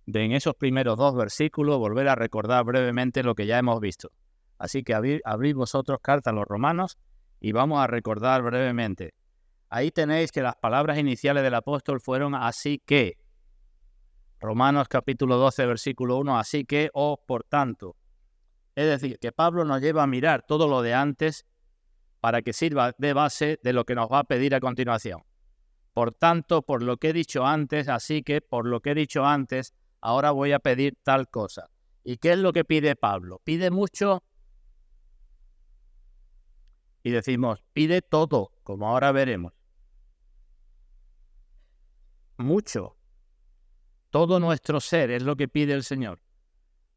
de en esos primeros 2 versículos volver a recordar brevemente lo que ya hemos visto. Así que abrid vosotros carta a los Romanos y vamos a recordar brevemente. Ahí tenéis que las palabras iniciales del apóstol fueron así que. Romanos capítulo 12, versículo 1, así que o por tanto. Es decir, que Pablo nos lleva a mirar todo lo de antes para que sirva de base de lo que nos va a pedir a continuación. Por tanto, por lo que he dicho antes, así que por lo que he dicho antes, ahora voy a pedir tal cosa. ¿Y qué es lo que pide Pablo? Pide mucho y decimos, pide todo, como ahora veremos. Mucho. Todo nuestro ser es lo que pide el Señor.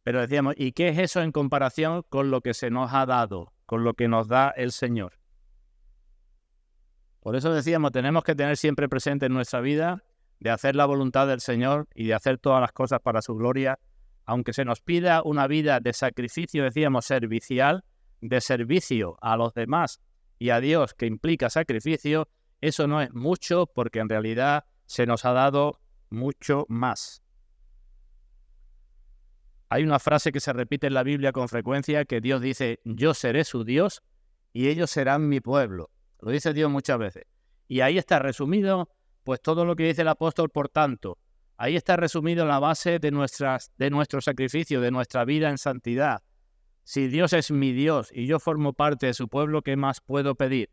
Pero decíamos, ¿y qué es eso en comparación con lo que se nos ha dado, con lo que nos da el Señor? Por eso decíamos, tenemos que tener siempre presente en nuestra vida de hacer la voluntad del Señor y de hacer todas las cosas para su gloria, aunque se nos pida una vida de sacrificio, decíamos, servicial, de servicio a los demás y a Dios, que implica sacrificio, eso no es mucho porque en realidad se nos ha dado mucho más. Hay una frase que se repite en la Biblia con frecuencia que Dios dice, yo seré su Dios y ellos serán mi pueblo. Lo dice Dios muchas veces. Y ahí está resumido pues todo lo que dice el apóstol, por tanto. Ahí está resumido la base de nuestro sacrificio, de nuestra vida en santidad. Si Dios es mi Dios y yo formo parte de su pueblo, ¿qué más puedo pedir?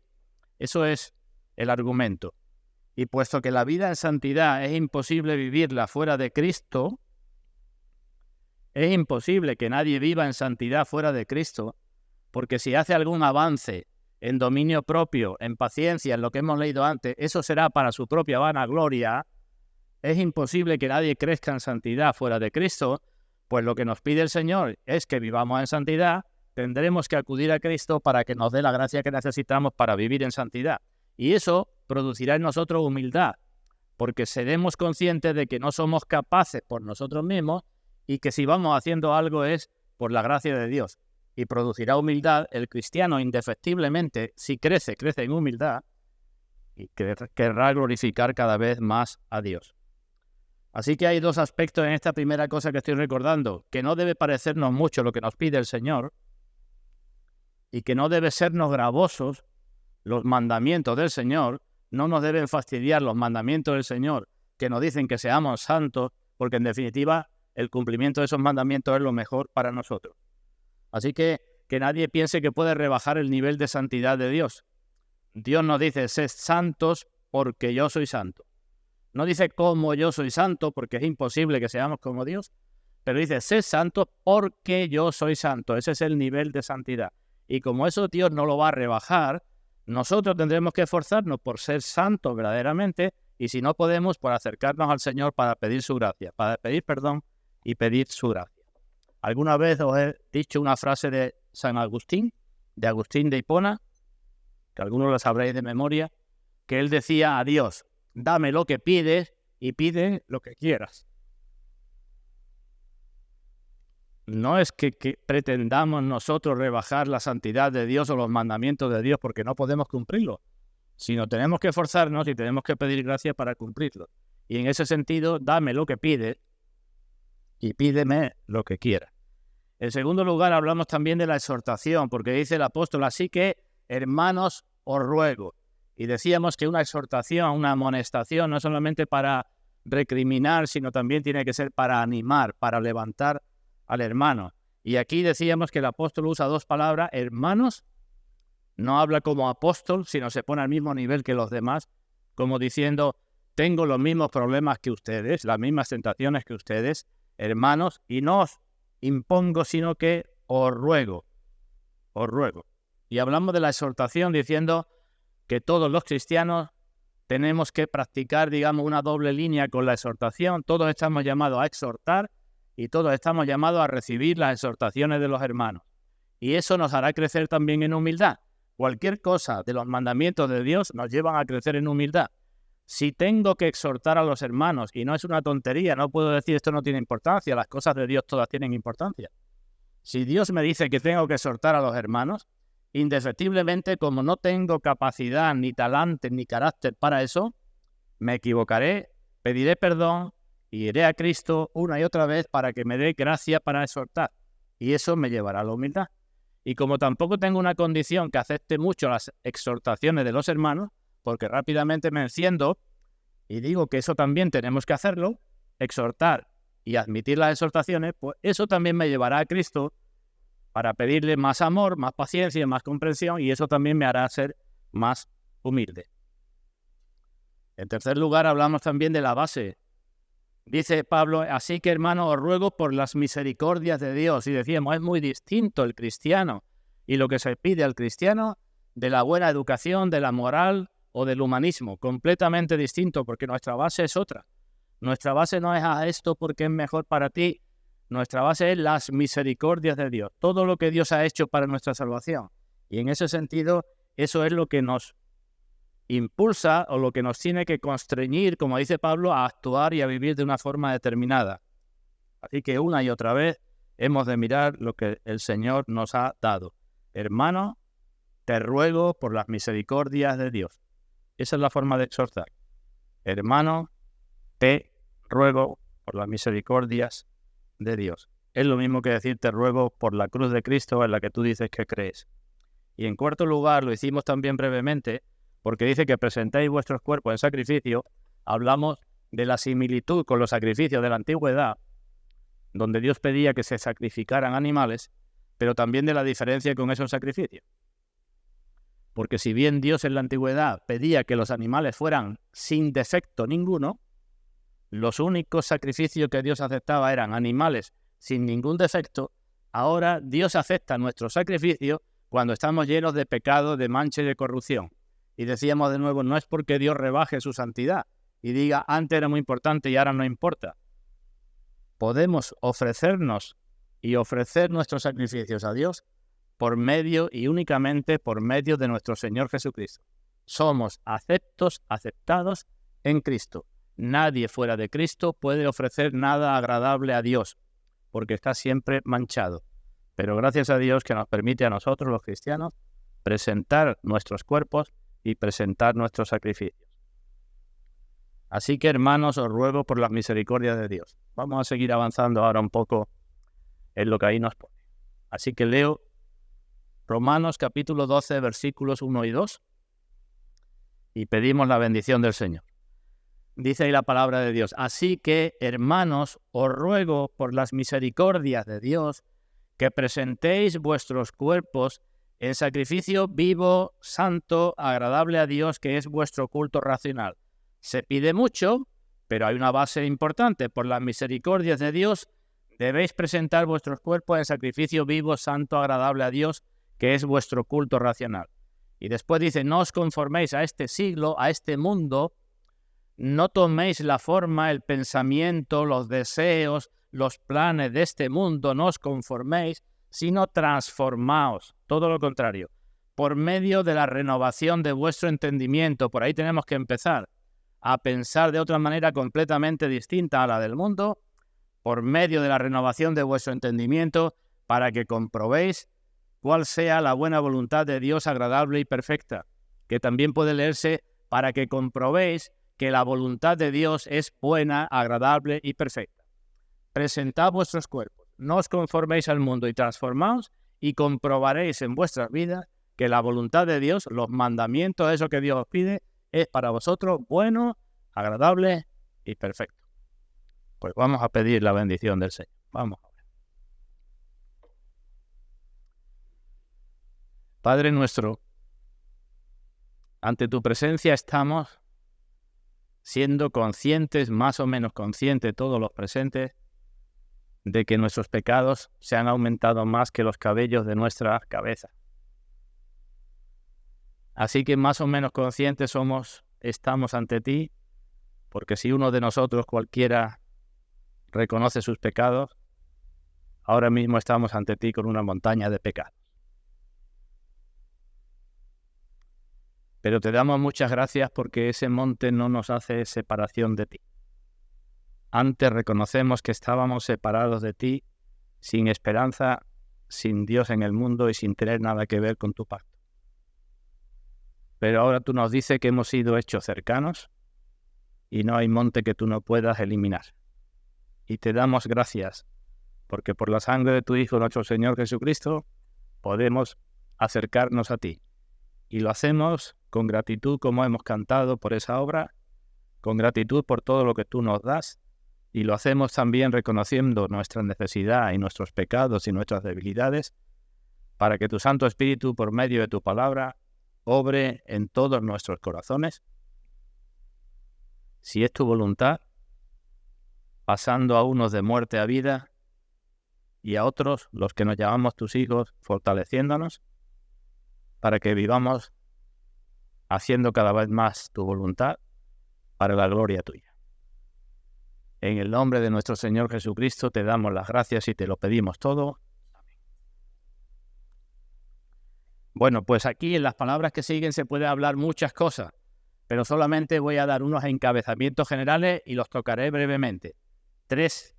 Eso es el argumento. Y puesto que la vida en santidad es imposible vivirla fuera de Cristo, es imposible que nadie viva en santidad fuera de Cristo, porque si hace algún avance en dominio propio, en paciencia, en lo que hemos leído antes, eso será para su propia vanagloria. Es imposible que nadie crezca en santidad fuera de Cristo, pues lo que nos pide el Señor es que vivamos en santidad, tendremos que acudir a Cristo para que nos dé la gracia que necesitamos para vivir en santidad. Y eso producirá en nosotros humildad, porque seremos conscientes de que no somos capaces por nosotros mismos y que si vamos haciendo algo es por la gracia de Dios. Y producirá humildad. El cristiano indefectiblemente, si crece en humildad y querrá glorificar cada vez más a Dios. Así que hay 2 aspectos en esta primera cosa que estoy recordando, que no debe parecernos mucho lo que nos pide el Señor y que no debe sernos gravosos los mandamientos del Señor, no nos deben fastidiar los mandamientos del Señor que nos dicen que seamos santos, porque en definitiva el cumplimiento de esos mandamientos es lo mejor para nosotros. Así que nadie piense que puede rebajar el nivel de santidad de Dios. Dios nos dice, sed santos porque yo soy santo. No dice como yo soy santo, porque es imposible que seamos como Dios, pero dice, sed santos porque yo soy santo. Ese es el nivel de santidad. Y como eso Dios no lo va a rebajar, nosotros tendremos que esforzarnos por ser santos verdaderamente, y si no podemos, por acercarnos al Señor para pedir su gracia, para pedir perdón y pedir su gracia. Alguna vez os he dicho una frase de San Agustín, de Agustín de Hipona, que algunos la sabréis de memoria, que él decía a Dios, dame lo que pides y pide lo que quieras. No es que pretendamos nosotros rebajar la santidad de Dios o los mandamientos de Dios porque no podemos cumplirlos, sino tenemos que esforzarnos y tenemos que pedir gracia para cumplirlos. Y en ese sentido, dame lo que pides y pídeme lo que quieras. En segundo lugar, hablamos también de la exhortación, porque dice el apóstol, así que, hermanos, os ruego. Y decíamos que una exhortación, una amonestación, no es solamente para recriminar, sino también tiene que ser para animar, para levantar al hermano. Y aquí decíamos que el apóstol usa 2 palabras, hermanos, no habla como apóstol, sino se pone al mismo nivel que los demás, como diciendo, tengo los mismos problemas que ustedes, las mismas tentaciones que ustedes, hermanos, y no os impongo, sino que os ruego. Y hablamos de la exhortación diciendo que todos los cristianos tenemos que practicar, digamos, una doble línea con la exhortación. Todos estamos llamados a exhortar y todos estamos llamados a recibir las exhortaciones de los hermanos. Y eso nos hará crecer también en humildad. Cualquier cosa de los mandamientos de Dios nos llevan a crecer en humildad. Si tengo que exhortar a los hermanos, y no es una tontería, no puedo decir esto no tiene importancia, las cosas de Dios todas tienen importancia. Si Dios me dice que tengo que exhortar a los hermanos, indefectiblemente, como no tengo capacidad, ni talante, ni carácter para eso, me equivocaré, pediré perdón y iré a Cristo una y otra vez para que me dé gracia para exhortar. Y eso me llevará a la humildad. Y como tampoco tengo una condición que acepte mucho las exhortaciones de los hermanos, porque rápidamente me enciendo y digo que eso también tenemos que hacerlo, exhortar y admitir las exhortaciones, pues eso también me llevará a Cristo para pedirle más amor, más paciencia, más comprensión, y eso también me hará ser más humilde. En tercer lugar, hablamos también de la base. Dice Pablo, así que hermanos, os ruego por las misericordias de Dios. Y decíamos, es muy distinto el cristiano y lo que se pide al cristiano de la buena educación, de la moral o del humanismo. Completamente distinto, porque nuestra base es otra. Nuestra base no es a esto porque es mejor para ti. Nuestra base es las misericordias de Dios. Todo lo que Dios ha hecho para nuestra salvación. Y en ese sentido, eso es lo que nos impulsa o lo que nos tiene que constreñir, como dice Pablo, a actuar y a vivir de una forma determinada. Así que una y otra vez hemos de mirar lo que el Señor nos ha dado. Hermano, te ruego por las misericordias de Dios. Esa es la forma de exhortar. Hermano, te ruego por las misericordias de Dios. Es lo mismo que decir te ruego por la cruz de Cristo en la que tú dices que crees. Y en cuarto lugar, lo hicimos también brevemente, porque dice que presentéis vuestros cuerpos en sacrificio. Hablamos de la similitud con los sacrificios de la antigüedad, donde Dios pedía que se sacrificaran animales, pero también de la diferencia con esos sacrificios. Porque si bien Dios en la antigüedad pedía que los animales fueran sin defecto ninguno, los únicos sacrificios que Dios aceptaba eran animales sin ningún defecto. Ahora Dios acepta nuestros sacrificios cuando estamos llenos de pecado, de mancha y de corrupción. Y decíamos de nuevo, no es porque Dios rebaje su santidad y diga, antes era muy importante y ahora no importa. Podemos ofrecernos y ofrecer nuestros sacrificios a Dios por medio y únicamente por medio de nuestro Señor Jesucristo. Somos aceptados en Cristo. Nadie fuera de Cristo puede ofrecer nada agradable a Dios, porque está siempre manchado. Pero gracias a Dios que nos permite a nosotros, los cristianos, presentar nuestros cuerpos y presentar nuestros sacrificios. Así que, hermanos, os ruego por las misericordias de Dios. Vamos a seguir avanzando ahora un poco en lo que ahí nos pone. Así que leo Romanos capítulo 12, versículos 1 y 2, y pedimos la bendición del Señor. Dice ahí la palabra de Dios. Así que, hermanos, os ruego por las misericordias de Dios que presentéis vuestros cuerpos en sacrificio vivo, santo, agradable a Dios, que es vuestro culto racional. Se pide mucho, pero hay una base importante. Por las misericordias de Dios debéis presentar vuestros cuerpos en sacrificio vivo, santo, agradable a Dios, que es vuestro culto racional. Y después dice, no os conforméis a este siglo, a este mundo. No toméis la forma, el pensamiento, los deseos, los planes de este mundo, no os conforméis, sino transformaos, todo lo contrario, por medio de la renovación de vuestro entendimiento. Por ahí tenemos que empezar a pensar de otra manera completamente distinta a la del mundo, por medio de la renovación de vuestro entendimiento, para que comprobéis cuál sea la buena voluntad de Dios agradable y perfecta, que también puede leerse para que comprobéis que la voluntad de Dios es buena, agradable y perfecta. Presentad vuestros cuerpos, no os conforméis al mundo y transformaos, y comprobaréis en vuestras vidas que la voluntad de Dios, los mandamientos, eso que Dios os pide, es para vosotros bueno, agradable y perfecto. Pues vamos a pedir la bendición del Señor. Vamos a ver. Padre nuestro, ante tu presencia estamos siendo conscientes, más o menos conscientes todos los presentes, de que nuestros pecados se han aumentado más que los cabellos de nuestra cabeza. Así que más o menos conscientes estamos ante ti, porque si uno de nosotros, cualquiera, reconoce sus pecados, ahora mismo estamos ante ti con una montaña de pecados. Pero te damos muchas gracias porque ese monte no nos hace separación de ti. Antes reconocemos que estábamos separados de ti, sin esperanza, sin Dios en el mundo y sin tener nada que ver con tu pacto. Pero ahora tú nos dices que hemos sido hechos cercanos y no hay monte que tú no puedas eliminar. y te damos gracias, porque por la sangre de tu Hijo, nuestro Señor Jesucristo, podemos acercarnos a ti. Y lo hacemos con gratitud, como hemos cantado por esa obra, con gratitud por todo lo que tú nos das, y lo hacemos también reconociendo nuestra necesidad y nuestros pecados y nuestras debilidades, para que tu Santo Espíritu, por medio de tu palabra, obre en todos nuestros corazones, si es tu voluntad, pasando a unos de muerte a vida y a otros, los que nos llamamos tus hijos, fortaleciéndonos, para que vivamos haciendo cada vez más tu voluntad para la gloria tuya. En el nombre de nuestro Señor Jesucristo te damos las gracias y te lo pedimos todo. Amén. Bueno, pues aquí en las palabras que siguen se puede hablar muchas cosas, pero solamente voy a dar unos encabezamientos generales y los tocaré brevemente. 3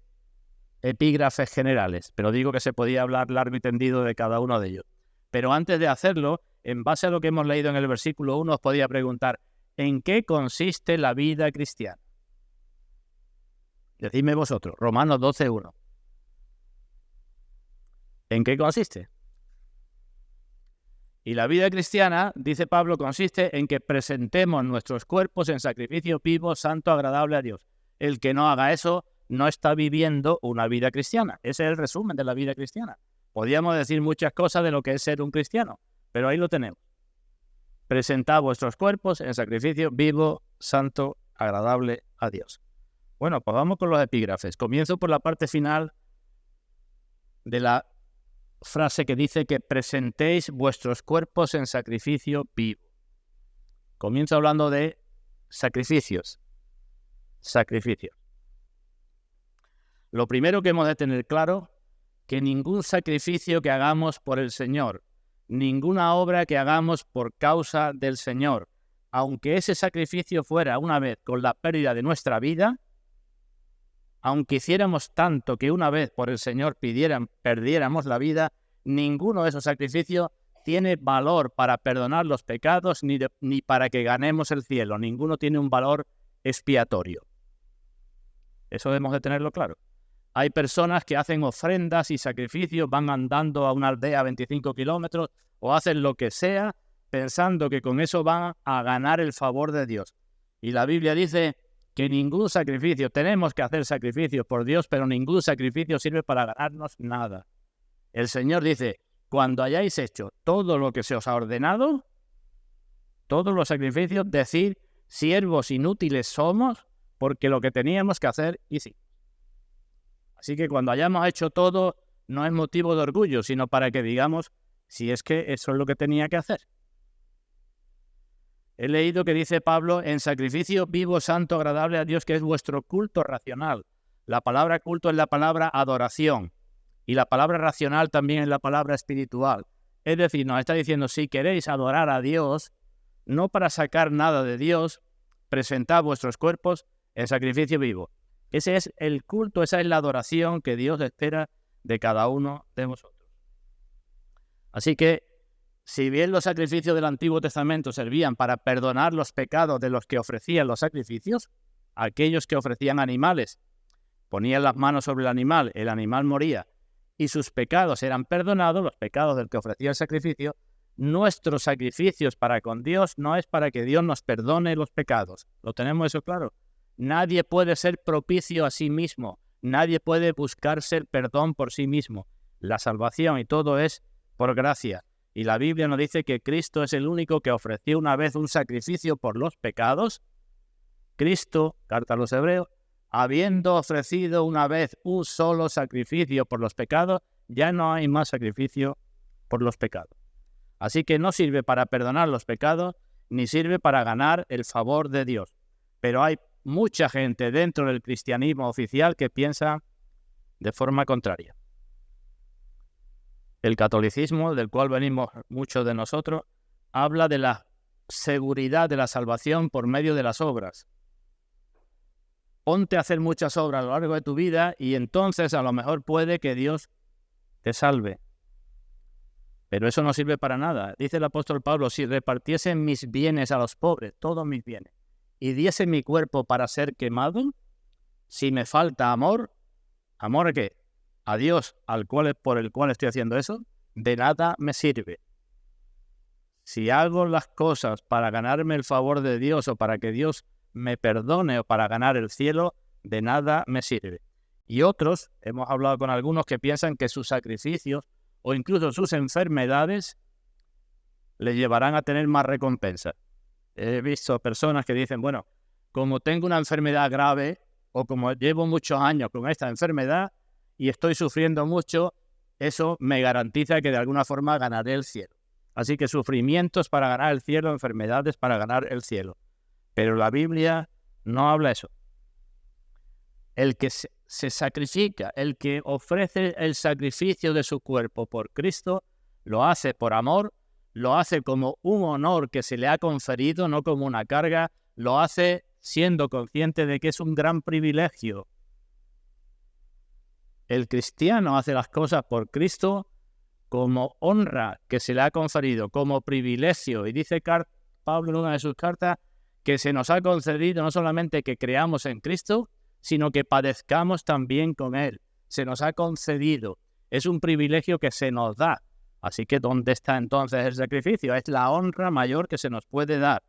epígrafes generales, pero digo que se podía hablar largo y tendido de cada uno de ellos. Pero antes de hacerlo, en base a lo que hemos leído en el versículo 1, os podía preguntar, ¿en qué consiste la vida cristiana? Decidme vosotros, Romanos 12:1. ¿En qué consiste? Y la vida cristiana, dice Pablo, consiste en que presentemos nuestros cuerpos en sacrificio vivo, santo, agradable a Dios. El que no haga eso no está viviendo una vida cristiana. Ese es el resumen de la vida cristiana. Podríamos decir muchas cosas de lo que es ser un cristiano, pero ahí lo tenemos. Presentad vuestros cuerpos en sacrificio vivo, santo, agradable a Dios. Bueno, pues vamos con los epígrafes. Comienzo por la parte final de la frase que dice que presentéis vuestros cuerpos en sacrificio vivo. Comienzo hablando de sacrificios. Sacrificios. Lo primero que hemos de tener claro, que ningún sacrificio que hagamos por el Señor, ninguna obra que hagamos por causa del Señor, aunque ese sacrificio fuera una vez con la pérdida de nuestra vida, aunque hiciéramos tanto que una vez por el Señor perdiéramos la vida, ninguno de esos sacrificios tiene valor para perdonar los pecados ni para que ganemos el cielo. Ninguno tiene un valor expiatorio. Eso debemos de tenerlo claro. Hay personas que hacen ofrendas y sacrificios, van andando a una aldea a 25 kilómetros o hacen lo que sea pensando que con eso van a ganar el favor de Dios. Y la Biblia dice que ningún sacrificio, tenemos que hacer sacrificios por Dios, pero ningún sacrificio sirve para ganarnos nada. El Señor dice, cuando hayáis hecho todo lo que se os ha ordenado, todos los sacrificios, decid, siervos inútiles somos, porque lo que teníamos que hacer hicimos. Así que cuando hayamos hecho todo, no es motivo de orgullo, sino para que digamos, si es que eso es lo que tenía que hacer. He leído que dice Pablo, en sacrificio vivo, santo, agradable a Dios, que es vuestro culto racional. La palabra culto es la palabra adoración. Y la palabra racional también es la palabra espiritual. Es decir, nos está diciendo, si queréis adorar a Dios, no para sacar nada de Dios, presentad vuestros cuerpos en sacrificio vivo. Ese es el culto, esa es la adoración que Dios espera de cada uno de vosotros. Así que, si bien los sacrificios del Antiguo Testamento servían para perdonar los pecados de los que ofrecían los sacrificios, aquellos que ofrecían animales, ponían las manos sobre el animal moría, y sus pecados eran perdonados, los pecados del que ofrecía el sacrificio, nuestros sacrificios para con Dios no es para que Dios nos perdone los pecados. ¿Lo tenemos eso claro? Nadie puede ser propicio a sí mismo. Nadie puede buscarse el perdón por sí mismo. La salvación y todo es por gracia. Y la Biblia nos dice que Cristo es el único que ofreció una vez un sacrificio por los pecados. Cristo, carta a los Hebreos, habiendo ofrecido una vez un solo sacrificio por los pecados, ya no hay más sacrificio por los pecados. Así que no sirve para perdonar los pecados, ni sirve para ganar el favor de Dios. Pero hay mucha gente dentro del cristianismo oficial que piensa de forma contraria. El catolicismo, del cual venimos muchos de nosotros, habla de la seguridad de la salvación por medio de las obras. Ponte a hacer muchas obras a lo largo de tu vida y entonces a lo mejor puede que Dios te salve. Pero eso no sirve para nada. Dice el apóstol Pablo, si repartiese mis bienes a los pobres, todos mis bienes, y diese mi cuerpo para ser quemado, si me falta amor, ¿Amor a qué? A Dios por el cual estoy haciendo eso, de nada me sirve. Si hago las cosas para ganarme el favor de Dios o para que Dios me perdone o para ganar el cielo, de nada me sirve. Y otros, hemos hablado con algunos que piensan que sus sacrificios o incluso sus enfermedades les llevarán a tener más recompensa. He visto personas que dicen, bueno, como tengo una enfermedad grave o como llevo muchos años con esta enfermedad y estoy sufriendo mucho, eso me garantiza que de alguna forma ganaré el cielo. Así que sufrimientos para ganar el cielo, enfermedades para ganar el cielo. Pero la Biblia no habla eso. El que se sacrifica, el que ofrece el sacrificio de su cuerpo por Cristo, lo hace por amor, lo hace como un honor que se le ha conferido, no como una carga, lo hace siendo consciente de que es un gran privilegio. El cristiano hace las cosas por Cristo como honra que se le ha conferido, como privilegio. Y dice Pablo en una de sus cartas que se nos ha concedido no solamente que creamos en Cristo, sino que padezcamos también con Él. Se nos ha concedido. Es un privilegio que se nos da. Así que ¿dónde está entonces el sacrificio? Es la honra mayor que se nos puede dar.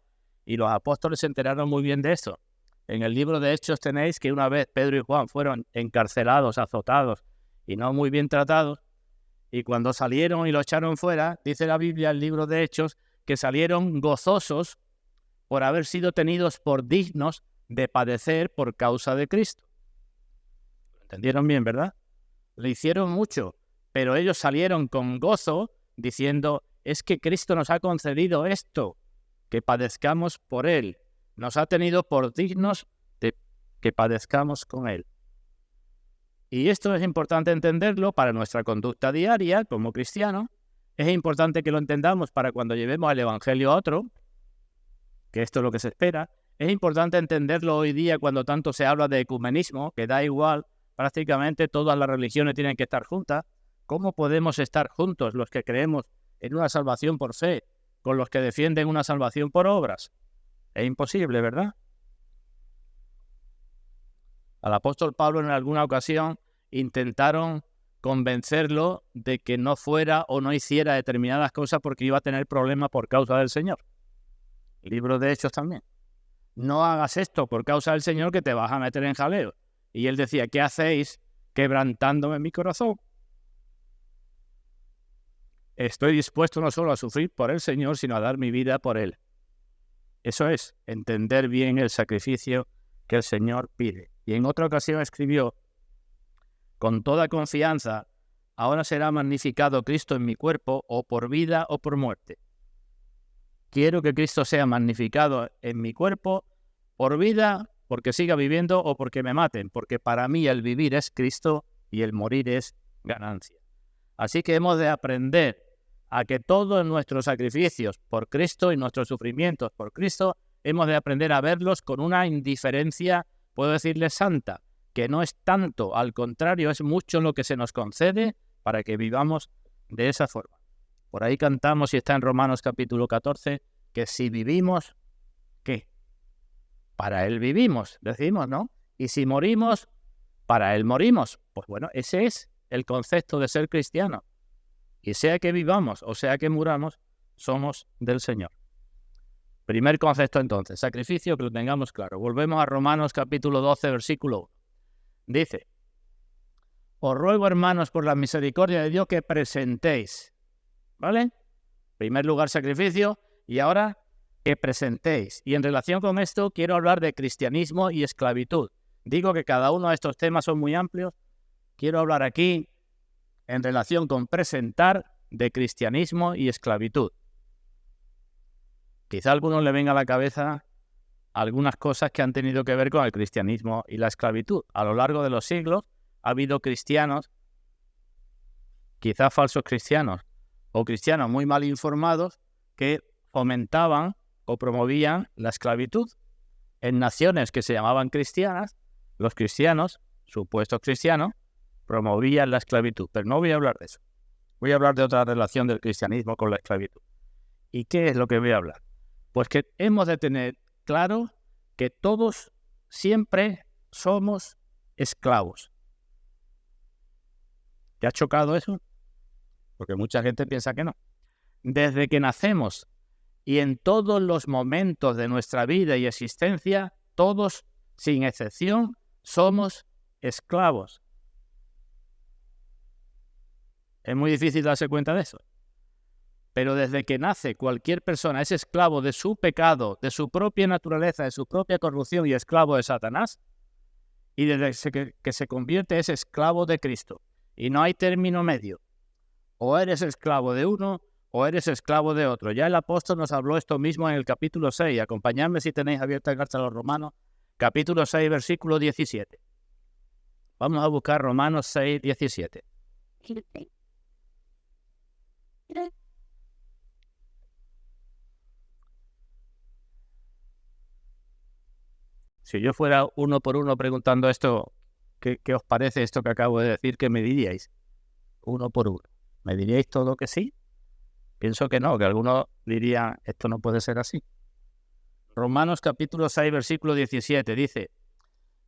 Y los apóstoles se enteraron muy bien de eso. En el libro de Hechos tenéis que una vez Pedro y Juan fueron encarcelados, azotados y no muy bien tratados. Y cuando salieron y lo echaron fuera, dice la Biblia, el libro de Hechos, que salieron gozosos por haber sido tenidos por dignos de padecer por causa de Cristo. ¿Lo entendieron bien, verdad? Le hicieron mucho, pero ellos salieron con gozo diciendo, es que Cristo nos ha concedido esto, que padezcamos por Él. Nos ha tenido por dignos de que padezcamos con Él. Y esto es importante entenderlo para nuestra conducta diaria como cristianos. Es importante que lo entendamos para cuando llevemos el Evangelio a otro, que esto es lo que se espera. Es importante entenderlo hoy día cuando tanto se habla de ecumenismo, que da igual, prácticamente todas las religiones tienen que estar juntas. ¿Cómo podemos estar juntos los que creemos en una salvación por fe con los que defienden una salvación por obras? Es imposible, ¿verdad? Al apóstol Pablo en alguna ocasión intentaron convencerlo de que no fuera o no hiciera determinadas cosas porque iba a tener problemas por causa del Señor. Libro de Hechos también. No hagas esto por causa del Señor que te vas a meter en jaleo. Y él decía, ¿qué hacéis quebrantándome mi corazón? Estoy dispuesto no solo a sufrir por el Señor, sino a dar mi vida por Él. Eso es, entender bien el sacrificio que el Señor pide. Y en otra ocasión escribió, con toda confianza, ahora será magnificado Cristo en mi cuerpo, o por vida o por muerte. Quiero que Cristo sea magnificado en mi cuerpo, por vida, porque siga viviendo, o porque me maten, porque para mí el vivir es Cristo y el morir es ganancia. Así que hemos de aprender a que todos nuestros sacrificios por Cristo y nuestros sufrimientos por Cristo, hemos de aprender a verlos con una indiferencia, puedo decirle santa, que no es tanto, al contrario, es mucho lo que se nos concede para que vivamos de esa forma. Por ahí cantamos, y está en Romanos capítulo 14, que si vivimos, ¿qué? Para Él vivimos, decimos, ¿no? Y si morimos, para Él morimos. Pues bueno, ese es el concepto de ser cristiano. Y sea que vivamos o sea que muramos, somos del Señor. Primer concepto entonces, sacrificio, que lo tengamos claro. Volvemos a Romanos capítulo 12, versículo 1. Dice, os ruego, hermanos, por la misericordia de Dios, que presentéis, ¿vale? En primer lugar, sacrificio, y ahora que presentéis. Y en relación con esto, quiero hablar de cristianismo y esclavitud. Digo que cada uno de estos temas son muy amplios. Quiero hablar aquí, en relación con presentar, de cristianismo y esclavitud. Quizá a algunos le venga a la cabeza algunas cosas que han tenido que ver con el cristianismo y la esclavitud. A lo largo de los siglos ha habido cristianos, quizás falsos cristianos, o cristianos muy mal informados, que fomentaban o promovían la esclavitud. En naciones que se llamaban cristianas, los cristianos, supuestos cristianos, promovían la esclavitud. Pero no voy a hablar de eso. Voy a hablar de otra relación del cristianismo con la esclavitud. ¿Y qué es lo que voy a hablar? Pues que hemos de tener claro que todos siempre somos esclavos. ¿Te ha chocado eso? Porque mucha gente piensa que no. Desde que nacemos y en todos los momentos de nuestra vida y existencia, todos, sin excepción, somos esclavos. Es muy difícil darse cuenta de eso. Pero desde que nace, cualquier persona es esclavo de su pecado, de su propia naturaleza, de su propia corrupción y esclavo de Satanás. Y desde que se convierte es esclavo de Cristo. Y no hay término medio. O eres esclavo de uno o eres esclavo de otro. Ya el apóstol nos habló esto mismo en el capítulo 6. Acompañadme si tenéis abierta la carta a los Romanos, capítulo 6, versículo 17. Vamos a buscar Romanos 6, 17. Si yo fuera uno por uno preguntando esto, ¿qué os parece esto que acabo de decir? ¿Qué me diríais? Uno por uno. ¿Me diríais todo que sí? Pienso que no, que algunos dirían, esto no puede ser así. Romanos capítulo 6, versículo 17 dice,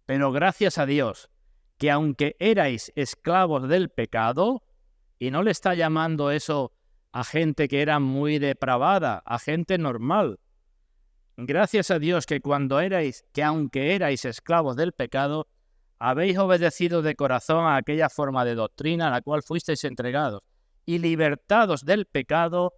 pero gracias a Dios, que aunque erais esclavos del pecado, y no le está llamando eso a gente que era muy depravada, a gente normal. Gracias a Dios que aunque erais esclavos del pecado, habéis obedecido de corazón a aquella forma de doctrina a la cual fuisteis entregados, y libertados del pecado,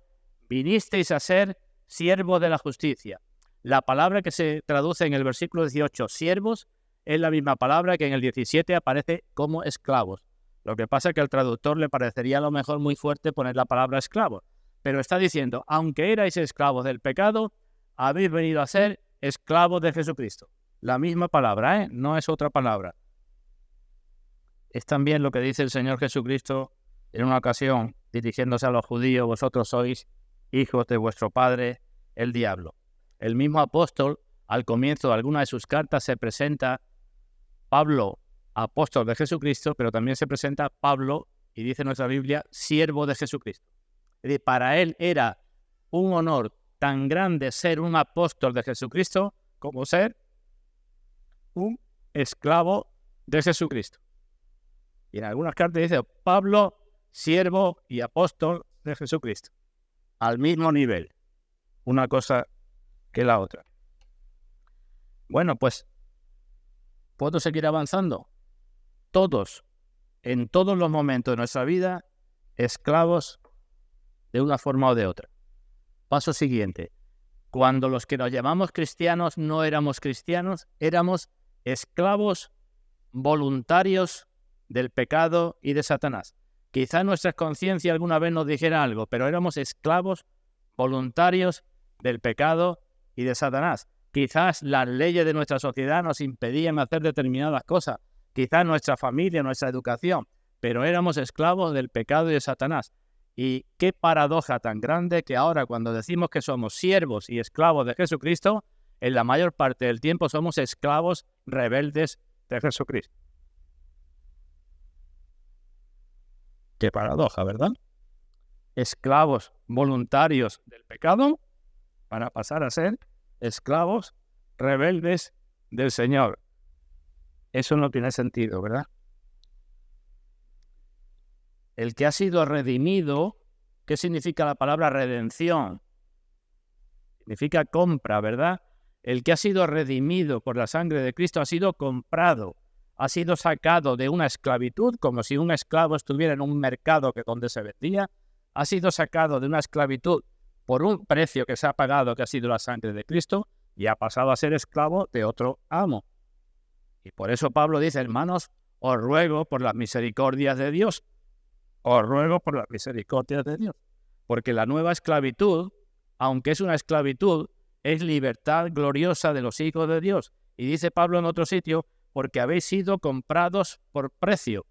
vinisteis a ser siervos de la justicia. La palabra que se traduce en el versículo 18, siervos, es la misma palabra que en el 17 aparece como esclavos. Lo que pasa es que al traductor le parecería a lo mejor muy fuerte poner la palabra esclavo. Pero está diciendo, aunque erais esclavos del pecado, habéis venido a ser esclavos de Jesucristo. La misma palabra, no es otra palabra. Es también lo que dice el Señor Jesucristo en una ocasión, dirigiéndose a los judíos, vosotros sois hijos de vuestro padre, el diablo. El mismo apóstol, al comienzo de alguna de sus cartas, se presenta Pablo, apóstol de Jesucristo, pero también se presenta Pablo, y dice nuestra Biblia, siervo de Jesucristo. Es decir, para él era un honor tan grande ser un apóstol de Jesucristo como ser un esclavo de Jesucristo. Y en algunas cartas dice Pablo, siervo y apóstol de Jesucristo. Al mismo nivel. Una cosa que la otra. Bueno, pues, ¿puedo seguir avanzando? Todos, en todos los momentos de nuestra vida, esclavos de una forma o de otra. Paso siguiente. Cuando los que nos llamamos cristianos no éramos cristianos, éramos esclavos voluntarios del pecado y de Satanás. Quizá nuestra conciencia alguna vez nos dijera algo, pero éramos esclavos voluntarios del pecado y de Satanás. Quizás las leyes de nuestra sociedad nos impedían hacer determinadas cosas. Quizás nuestra familia, nuestra educación, pero éramos esclavos del pecado y de Satanás. Y qué paradoja tan grande que ahora cuando decimos que somos siervos y esclavos de Jesucristo, en la mayor parte del tiempo somos esclavos rebeldes de Jesucristo. Qué paradoja, ¿verdad? Esclavos voluntarios del pecado para pasar a ser esclavos rebeldes del Señor. Eso no tiene sentido, ¿verdad? El que ha sido redimido, ¿qué significa la palabra redención? Significa compra, ¿verdad? El que ha sido redimido por la sangre de Cristo ha sido comprado, ha sido sacado de una esclavitud, como si un esclavo estuviera en un mercado donde se vendía, ha sido sacado de una esclavitud por un precio que se ha pagado, que ha sido la sangre de Cristo, y ha pasado a ser esclavo de otro amo. Y por eso Pablo dice, hermanos, os ruego por las misericordias de Dios. Os ruego por las misericordias de Dios. Porque la nueva esclavitud, aunque es una esclavitud, es libertad gloriosa de los hijos de Dios. Y dice Pablo en otro sitio, porque habéis sido comprados por precio.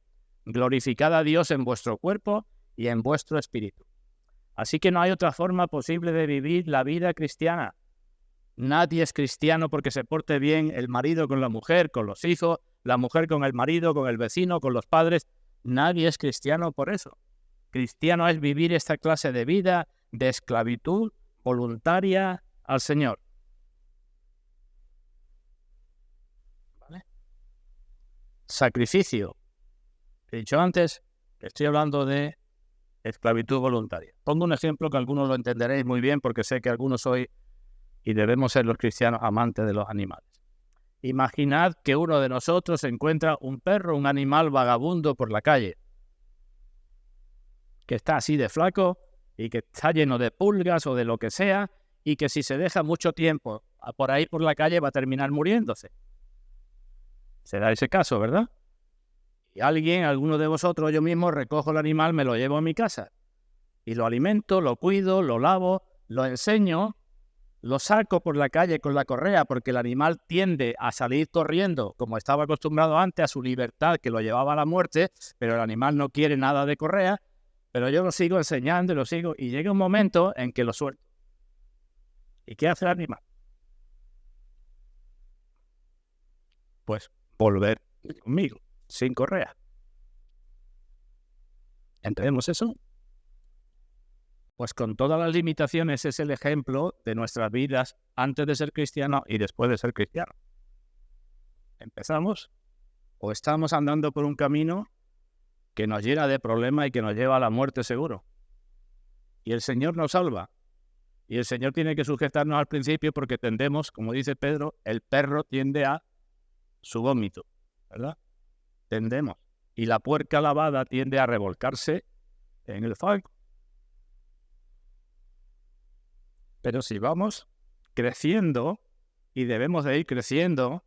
Glorificad a Dios en vuestro cuerpo y en vuestro espíritu. Así que no hay otra forma posible de vivir la vida cristiana. Nadie es cristiano porque se porte bien el marido con la mujer, con los hijos, la mujer con el marido, con el vecino, con los padres. Nadie es cristiano por eso. Cristiano es vivir esta clase de vida de esclavitud voluntaria al Señor. ¿Vale? Sacrificio. He dicho antes Estoy hablando de esclavitud voluntaria. Pongo un ejemplo que algunos lo entenderéis muy bien porque sé que algunos sois y debemos ser los cristianos amantes de los animales. Imaginad que uno de nosotros encuentra un perro, un animal vagabundo por la calle, que está así de flaco y que está lleno de pulgas o de lo que sea, y que si se deja mucho tiempo por ahí por la calle va a terminar muriéndose. Será ese caso, ¿verdad? Y alguno de vosotros, yo mismo, recojo el animal, me lo llevo a mi casa y lo alimento, lo cuido, lo lavo, lo enseño, lo saco por la calle con la correa porque el animal tiende a salir corriendo, como estaba acostumbrado antes, a su libertad que lo llevaba a la muerte, pero el animal no quiere nada de correa, pero yo lo sigo enseñando y lo sigo, y llega un momento en que lo suelto. ¿Y qué hace el animal? Pues volver conmigo, sin correa. ¿Entendemos eso? Pues con todas las limitaciones es el ejemplo de nuestras vidas antes de ser cristiano y después de ser cristiano. Empezamos o estamos andando por un camino que nos llena de problemas y que nos lleva a la muerte seguro. Y el Señor nos salva. Y el Señor tiene que sujetarnos al principio porque tendemos, como dice Pedro, el perro tiende a su vómito, ¿verdad? Tendemos. Y la puerca lavada tiende a revolcarse en el fango. Pero si vamos creciendo, y debemos de ir creciendo,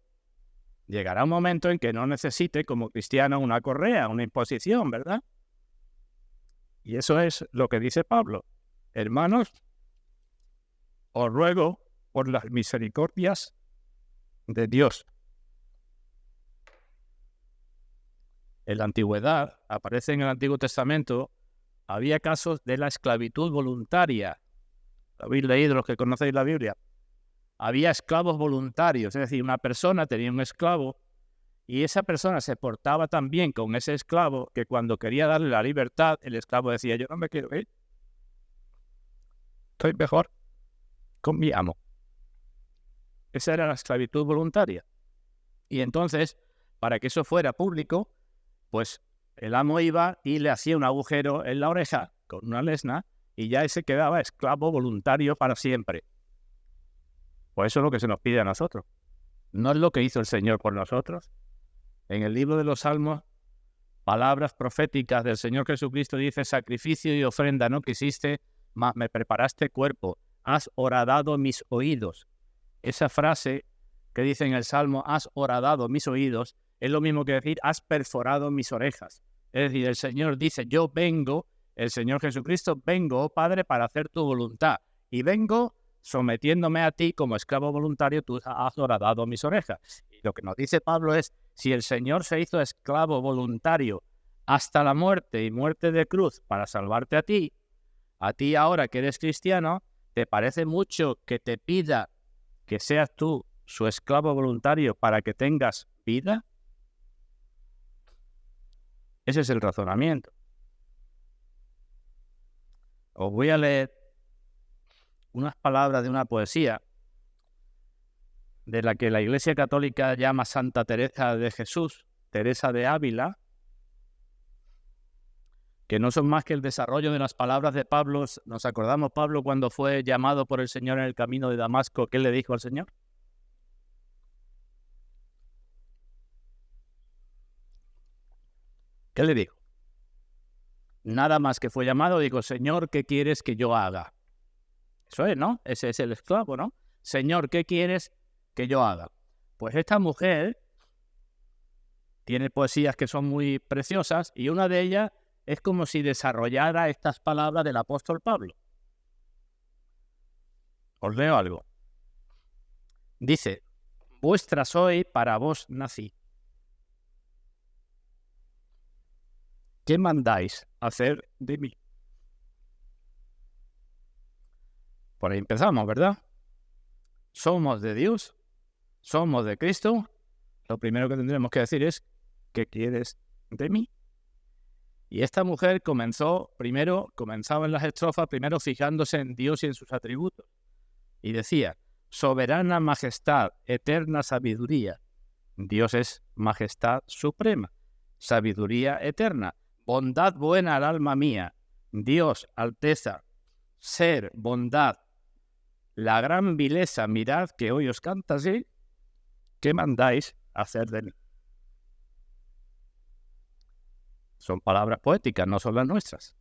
llegará un momento en que no necesite como cristiano una correa, una imposición, ¿verdad? Y eso es lo que dice Pablo. Hermanos, os ruego por las misericordias de Dios. En la antigüedad, aparece en el Antiguo Testamento, había casos de la esclavitud voluntaria. Lo habéis leído los que conocéis la Biblia. Había esclavos voluntarios, es decir, una persona tenía un esclavo y esa persona se portaba tan bien con ese esclavo que cuando quería darle la libertad, el esclavo decía, yo no me quiero ir. Estoy mejor con mi amo. Esa era la esclavitud voluntaria. Y entonces, para que eso fuera público, pues el amo iba y le hacía un agujero en la oreja con una lesna y ya ese quedaba esclavo voluntario para siempre. Pues eso es lo que se nos pide a nosotros. ¿No es lo que hizo el Señor por nosotros? En el libro de los Salmos, palabras proféticas del Señor Jesucristo dice, sacrificio y ofrenda no quisiste, mas me preparaste cuerpo, has horadado mis oídos. Esa frase que dice en el Salmo, has horadado mis oídos, es lo mismo que decir, has perforado mis orejas. Es decir, el Señor dice, yo vengo, el Señor Jesucristo, vengo, oh Padre, para hacer tu voluntad. Y vengo sometiéndome a ti como esclavo voluntario, tú has horadado mis orejas. Y lo que nos dice Pablo es, si el Señor se hizo esclavo voluntario hasta la muerte y muerte de cruz para salvarte a ti ahora que eres cristiano, ¿te parece mucho que te pida que seas tú su esclavo voluntario para que tengas vida? Ese es el razonamiento. Os voy a leer unas palabras de una poesía de la que la Iglesia Católica llama Santa Teresa de Jesús, Teresa de Ávila, que no son más que el desarrollo de las palabras de Pablo. ¿Nos acordamos, Pablo, cuando fue llamado por el Señor en el camino de Damasco? ¿Qué le dijo al Señor? ¿Qué le dijo? Nada más que fue llamado, dijo, Señor, ¿qué quieres que yo haga? Eso es, ¿no? Ese es el esclavo, ¿no? Señor, ¿qué quieres que yo haga? Pues esta mujer tiene poesías que son muy preciosas y una de ellas es como si desarrollara estas palabras del apóstol Pablo. Os leo algo. Dice, vuestra soy, para vos nací. ¿Qué mandáis hacer de mí? Por ahí empezamos, ¿verdad? Somos de Dios, somos de Cristo. Lo primero que tendremos que decir es, ¿qué quieres de mí? Y esta mujer comenzaba en las estrofas, primero fijándose en Dios y en sus atributos. Y decía, soberana majestad, eterna sabiduría. Dios es majestad suprema, sabiduría eterna. bondad buena al alma mía, Dios, alteza, ser, bondad, la gran vileza, mirad que hoy os canta así, ¿qué mandáis hacer de mí? Son palabras poéticas, no son las nuestras.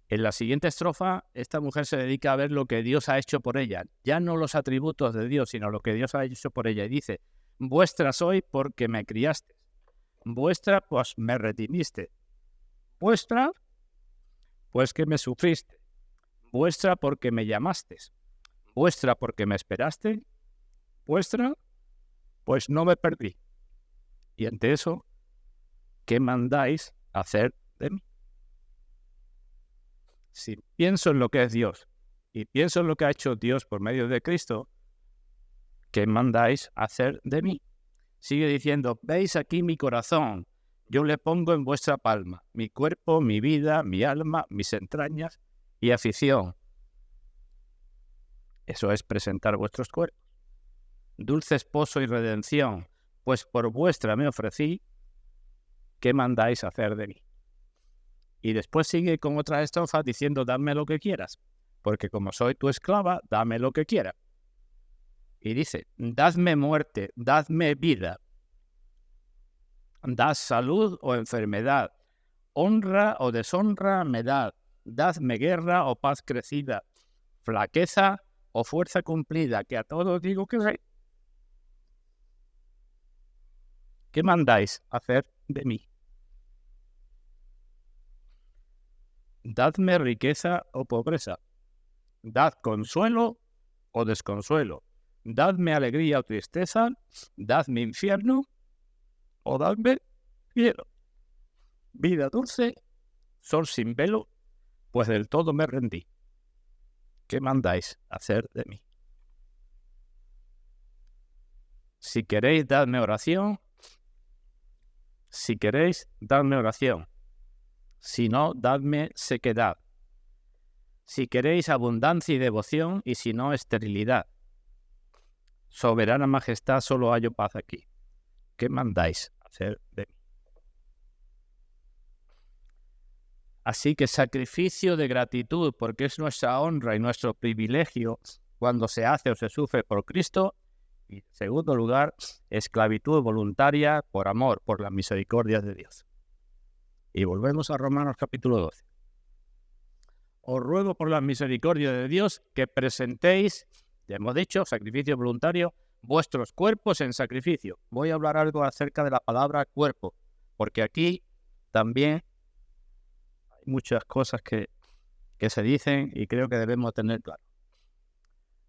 En la siguiente estrofa, esta mujer se dedica a ver lo que Dios ha hecho por ella. Ya no los atributos de Dios, sino lo que Dios ha hecho por ella. Y dice, vuestra soy porque me criaste. Vuestra, pues me redimiste. Vuestra, pues que me sufriste. Vuestra porque me llamaste. Vuestra porque me esperaste. Vuestra, pues no me perdí. Y ante eso, ¿qué mandáis hacer de mí? Si pienso en lo que es Dios y pienso en lo que ha hecho Dios por medio de Cristo, ¿qué mandáis hacer de mí? Sigue diciendo, veis aquí mi corazón, yo le pongo en vuestra palma, mi cuerpo, mi vida, mi alma, mis entrañas y afición. Eso es presentar vuestros cuerpos. Dulce esposo y redención, pues por vuestra me ofrecí, ¿qué mandáis hacer de mí? Y después sigue con otra estrofa diciendo, dame lo que quieras, porque como soy tu esclava, dame lo que quieras. Y dice, dadme muerte, dadme vida, dad salud o enfermedad, honra o deshonra me dad, dadme guerra o paz crecida, flaqueza o fuerza cumplida, que a todos digo que soy. ¿Qué mandáis hacer de mí? Dadme riqueza o pobreza, dad consuelo o desconsuelo, dadme alegría o tristeza, dadme infierno o dadme cielo. Vida dulce, sol sin velo, pues del todo me rendí. ¿Qué mandáis hacer de mí? Si queréis, dadme oración. Si queréis, dadme oración. Si no, dadme sequedad. Si queréis abundancia y devoción, y si no, esterilidad. Soberana majestad, solo hallo paz aquí. ¿Qué mandáis hacer de mí? Así que sacrificio de gratitud, porque es nuestra honra y nuestro privilegio cuando se hace o se sufre por Cristo. Y en segundo lugar, esclavitud voluntaria por amor, por las misericordias de Dios. Y volvemos a Romanos capítulo 12. Os ruego por las misericordias de Dios que presentéis, ya hemos dicho, sacrificio voluntario, vuestros cuerpos en sacrificio. Voy a hablar algo acerca de la palabra cuerpo, porque aquí también hay muchas cosas que se dicen y creo que debemos tener claro.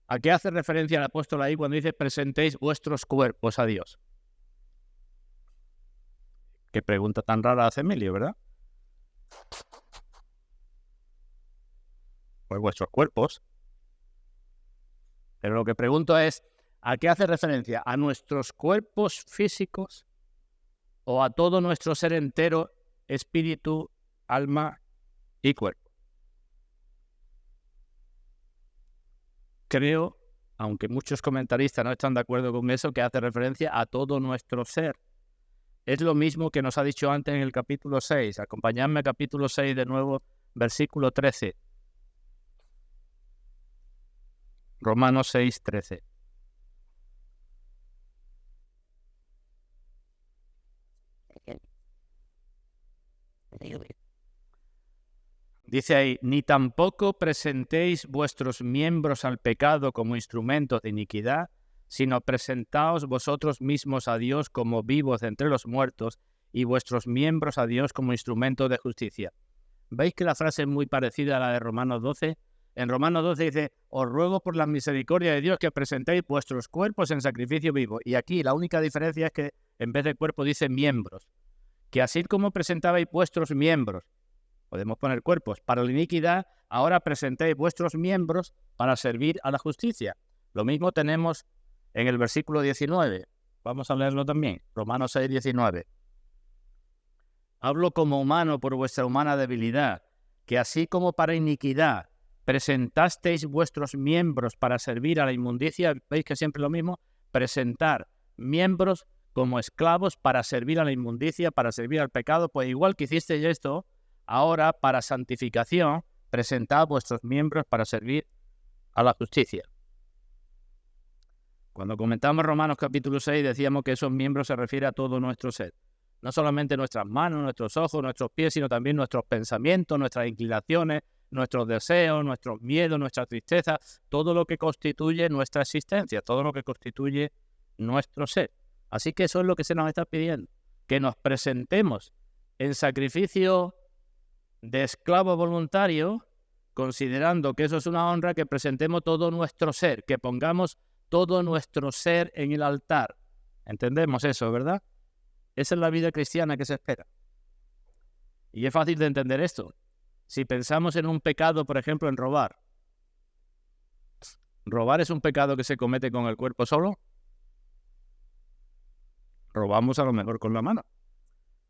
¿A qué hace referencia el apóstol ahí cuando dice presentéis vuestros cuerpos a Dios? Qué pregunta tan rara hace Emilio, ¿verdad? Pues vuestros cuerpos. Pero lo que pregunto es, ¿a qué hace referencia? ¿A nuestros cuerpos físicos o a todo nuestro ser entero, espíritu, alma y cuerpo? Creo, aunque muchos comentaristas no están de acuerdo con eso, que hace referencia a todo nuestro ser. Es lo mismo que nos ha dicho antes en el capítulo 6. Acompañadme al capítulo 6 de nuevo, versículo 13. Romanos 6, 13. Dice ahí, ni tampoco presentéis vuestros miembros al pecado como instrumentos de iniquidad, sino presentaos vosotros mismos a Dios como vivos entre los muertos y vuestros miembros a Dios como instrumentos de justicia. ¿Veis que la frase es muy parecida a la de Romanos 12? En Romanos 12 dice, os ruego por la misericordia de Dios que presentéis vuestros cuerpos en sacrificio vivo. Y aquí la única diferencia es que en vez de cuerpo dice miembros. Que así como presentabais vuestros miembros, podemos poner cuerpos, para la iniquidad, ahora presentéis vuestros miembros para servir a la justicia. Lo mismo tenemos en el versículo 19. Vamos a leerlo también. Romanos 6, 19. Hablo como humano por vuestra humana debilidad, que así como para iniquidad presentasteis vuestros miembros para servir a la inmundicia, veis que siempre lo mismo, presentar miembros como esclavos para servir a la inmundicia, para servir al pecado, pues igual que hicisteis esto, ahora para santificación, presentad vuestros miembros para servir a la justicia. Cuando comentamos Romanos capítulo 6, decíamos que esos miembros se refiere a todo nuestro ser. No solamente nuestras manos, nuestros ojos, nuestros pies, sino también nuestros pensamientos, nuestras inclinaciones, nuestros deseos, nuestros miedos, nuestra tristeza, todo lo que constituye nuestra existencia, todo lo que constituye nuestro ser. Así que eso es lo que se nos está pidiendo, que nos presentemos en sacrificio de esclavo voluntario, considerando que eso es una honra, que presentemos todo nuestro ser, que pongamos todo nuestro ser en el altar. ¿Entendemos eso, verdad? Esa es la vida cristiana que se espera. Y es fácil de entender esto. Si pensamos en un pecado, por ejemplo, en robar. ¿Robar es un pecado que se comete con el cuerpo solo? Robamos a lo mejor con la mano.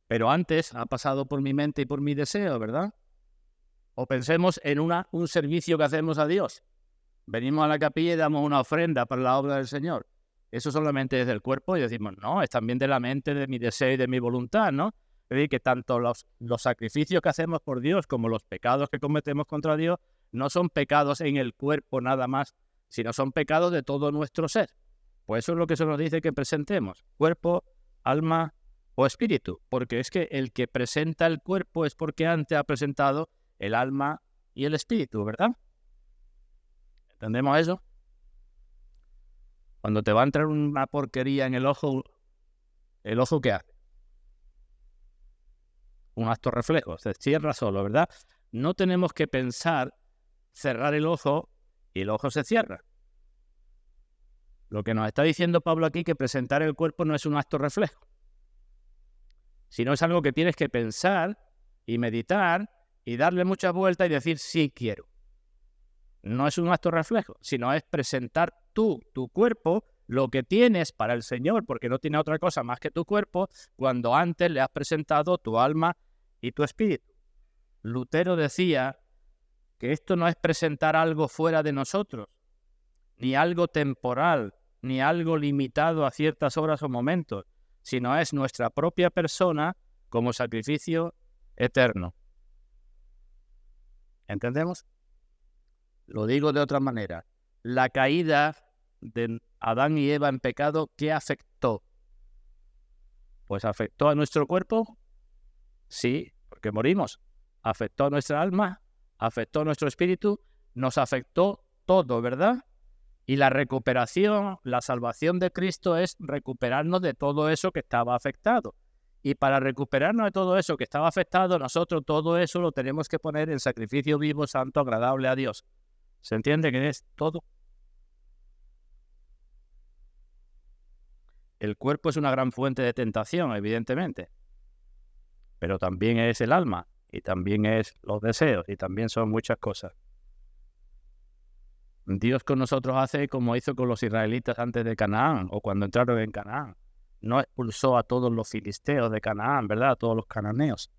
Pero antes ha pasado por mi mente y por mi deseo, ¿verdad? O pensemos en un servicio que hacemos a Dios. Venimos a la capilla y damos una ofrenda para la obra del Señor. Eso solamente es del cuerpo y decimos, no, es también de la mente, de mi deseo y de mi voluntad, ¿no? Es decir, que tanto los sacrificios que hacemos por Dios como los pecados que cometemos contra Dios no son pecados en el cuerpo nada más, sino son pecados de todo nuestro ser. Pues eso es lo que se nos dice que presentemos, cuerpo, alma o espíritu, porque es que el que presenta el cuerpo es porque antes ha presentado el alma y el espíritu, ¿verdad? ¿Entendemos eso? Cuando te va a entrar una porquería en el ojo ¿qué hace? Un acto reflejo, se cierra solo, ¿verdad? No tenemos que pensar cerrar el ojo y el ojo se cierra. Lo que nos está diciendo Pablo aquí, que presentar el cuerpo no es un acto reflejo, sino es algo que tienes que pensar y meditar y darle muchas vueltas y decir sí quiero. No es un acto reflejo, sino es presentar tu cuerpo, lo que tienes para el Señor, porque no tiene otra cosa más que tu cuerpo, cuando antes le has presentado tu alma y tu espíritu. Lutero decía que esto no es presentar algo fuera de nosotros, ni algo temporal, ni algo limitado a ciertas horas o momentos, sino es nuestra propia persona como sacrificio eterno. ¿Entendemos? Lo digo de otra manera. La caída de Adán y Eva en pecado, ¿qué afectó? Pues afectó a nuestro cuerpo, sí, porque morimos. Afectó a nuestra alma, afectó a nuestro espíritu, nos afectó todo, ¿verdad? Y la recuperación, la salvación de Cristo es recuperarnos de todo eso que estaba afectado. Y para recuperarnos de todo eso que estaba afectado, nosotros todo eso lo tenemos que poner en sacrificio vivo, santo, agradable a Dios. ¿Se entiende que es todo? El cuerpo es una gran fuente de tentación, evidentemente. Pero también es el alma, y también es los deseos, y también son muchas cosas. Dios con nosotros hace como hizo con los israelitas antes de Canaán, o cuando entraron en Canaán. No expulsó a todos los filisteos de Canaán, ¿verdad? A todos los cananeos,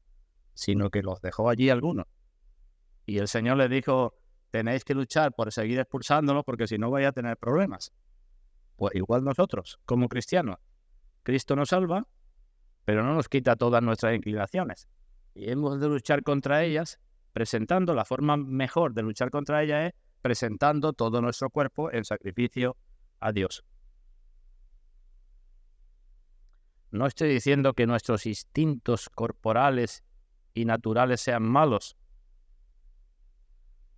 sino que los dejó allí algunos. Y el Señor les dijo, tenéis que luchar por seguir expulsándolos, porque si no vais a tener problemas. Pues igual nosotros, como cristianos. Cristo nos salva, pero no nos quita todas nuestras inclinaciones. Y hemos de luchar contra ellas, presentando, la forma mejor de luchar contra ellas es presentando todo nuestro cuerpo en sacrificio a Dios. No estoy diciendo que nuestros instintos corporales y naturales sean malos.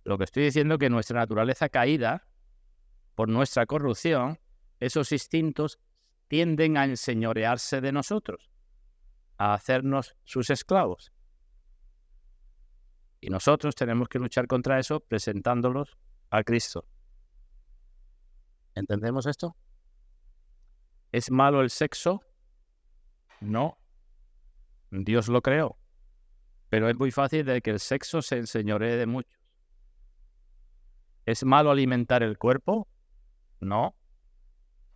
Lo que estoy diciendo es que nuestra naturaleza caída, por nuestra corrupción, esos instintos tienden a enseñorearse de nosotros, a hacernos sus esclavos. Y nosotros tenemos que luchar contra eso presentándolos a Cristo. ¿Entendemos esto? ¿Es malo el sexo? No. Dios lo creó. Pero es muy fácil de que el sexo se enseñoree de muchos. ¿Es malo alimentar el cuerpo? No.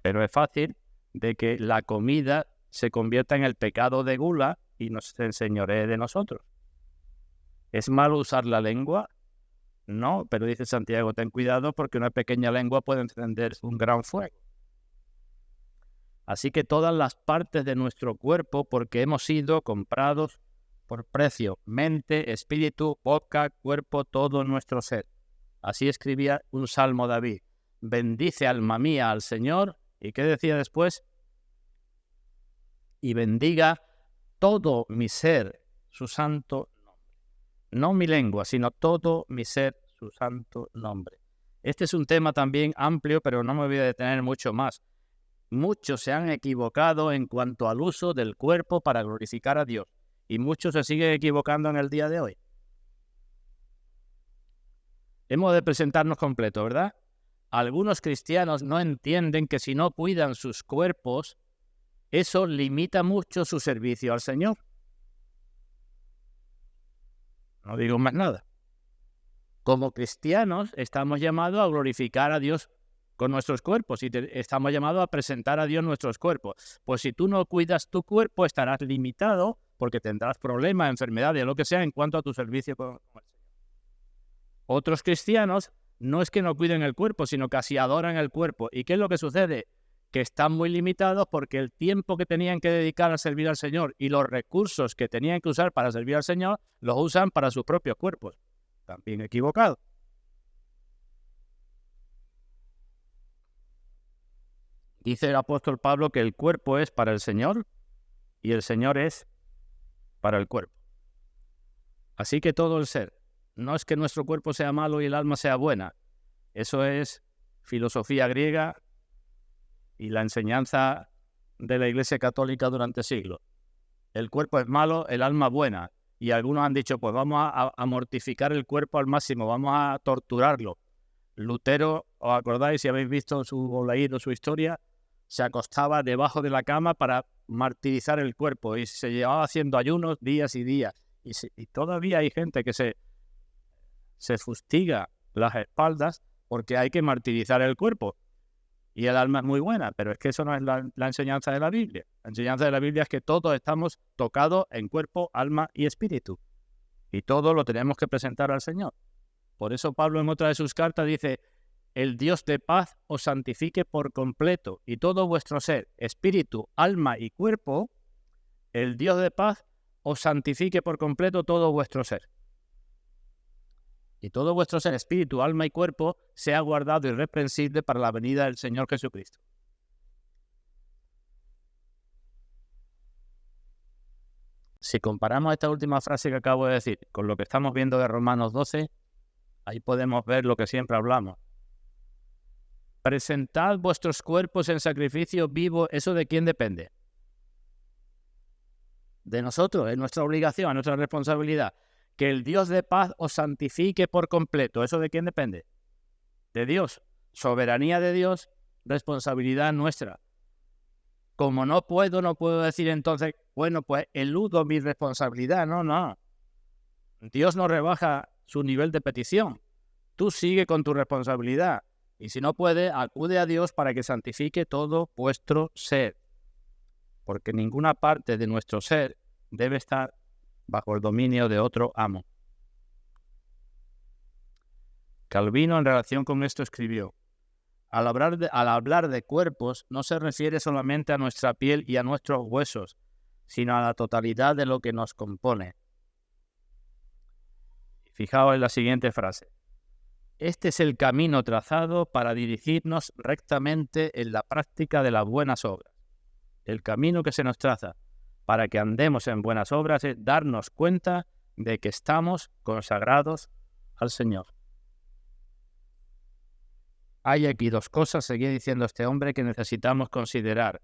Pero es fácil de que la comida se convierta en el pecado de gula y nos enseñoree de nosotros. ¿Es malo usar la lengua? No, pero dice Santiago, ten cuidado porque una pequeña lengua puede encender un gran fuego. Así que todas las partes de nuestro cuerpo, porque hemos sido comprados por precio, mente, espíritu, boca, cuerpo, todo nuestro ser. Así escribía un salmo David. Bendice alma mía al Señor. ¿Y qué decía después? Y bendiga todo mi ser, su santo nombre. No mi lengua, sino todo mi ser, su santo nombre. Este es un tema también amplio, pero no me voy a detener mucho más. Muchos se han equivocado en cuanto al uso del cuerpo para glorificar a Dios. Y muchos se siguen equivocando en el día de hoy. Hemos de presentarnos completos, ¿verdad? Algunos cristianos no entienden que si no cuidan sus cuerpos, eso limita mucho su servicio al Señor. No digo más nada. Como cristianos estamos llamados a glorificar a Dios con nuestros cuerpos y estamos llamados a presentar a Dios nuestros cuerpos. Pues si tú no cuidas tu cuerpo, estarás limitado porque tendrás problemas, enfermedades, lo que sea en cuanto a tu servicio con el Señor. Otros cristianos no es que no cuiden el cuerpo, sino que así adoran el cuerpo. ¿Y qué es lo que sucede? Que están muy limitados porque el tiempo que tenían que dedicar a servir al Señor y los recursos que tenían que usar para servir al Señor, los usan para sus propios cuerpos. También equivocado. Dice el apóstol Pablo que el cuerpo es para el Señor y el Señor es para el cuerpo. Así que todo el ser. No es que nuestro cuerpo sea malo y el alma sea buena. Eso es filosofía griega y la enseñanza de la Iglesia Católica durante siglos. El cuerpo es malo, el alma buena. Y algunos han dicho, pues vamos a mortificar el cuerpo al máximo, vamos a torturarlo. Lutero, ¿os acordáis si habéis visto o leído su historia? Se acostaba debajo de la cama para martirizar el cuerpo y se llevaba haciendo ayunos días y días. Y todavía hay gente que se fustiga las espaldas porque hay que martirizar el cuerpo. Y el alma es muy buena, pero es que eso no es la enseñanza de la Biblia. La enseñanza de la Biblia es que todos estamos tocados en cuerpo, alma y espíritu. Y todo lo tenemos que presentar al Señor. Por eso Pablo en otra de sus cartas dice, el Dios de paz os santifique por completo y todo vuestro ser, espíritu, alma y cuerpo, el Dios de paz os santifique por completo todo vuestro ser. Y todo vuestro ser, espíritu, alma y cuerpo, sea guardado irreprensible para la venida del Señor Jesucristo. Si comparamos esta última frase que acabo de decir con lo que estamos viendo de Romanos 12, ahí podemos ver lo que siempre hablamos. Presentad vuestros cuerpos en sacrificio vivo, ¿eso de quién depende? De nosotros, es nuestra obligación, es nuestra responsabilidad. Que el Dios de paz os santifique por completo, ¿eso de quién depende? De Dios, soberanía de Dios, responsabilidad nuestra. Como no puedo decir entonces, bueno, pues eludo mi responsabilidad, no. Dios no rebaja su nivel de petición. Tú sigue con tu responsabilidad. Y si no puede, acude a Dios para que santifique todo vuestro ser. Porque ninguna parte de nuestro ser debe estar bajo el dominio de otro amo. Calvino en relación con esto escribió, al hablar de cuerpos no se refiere solamente a nuestra piel y a nuestros huesos, sino a la totalidad de lo que nos compone. Fijaos en la siguiente frase. Este es el camino trazado para dirigirnos rectamente en la práctica de las buenas obras. El camino que se nos traza para que andemos en buenas obras es darnos cuenta de que estamos consagrados al Señor. Hay aquí dos cosas, seguía diciendo este hombre, que necesitamos considerar.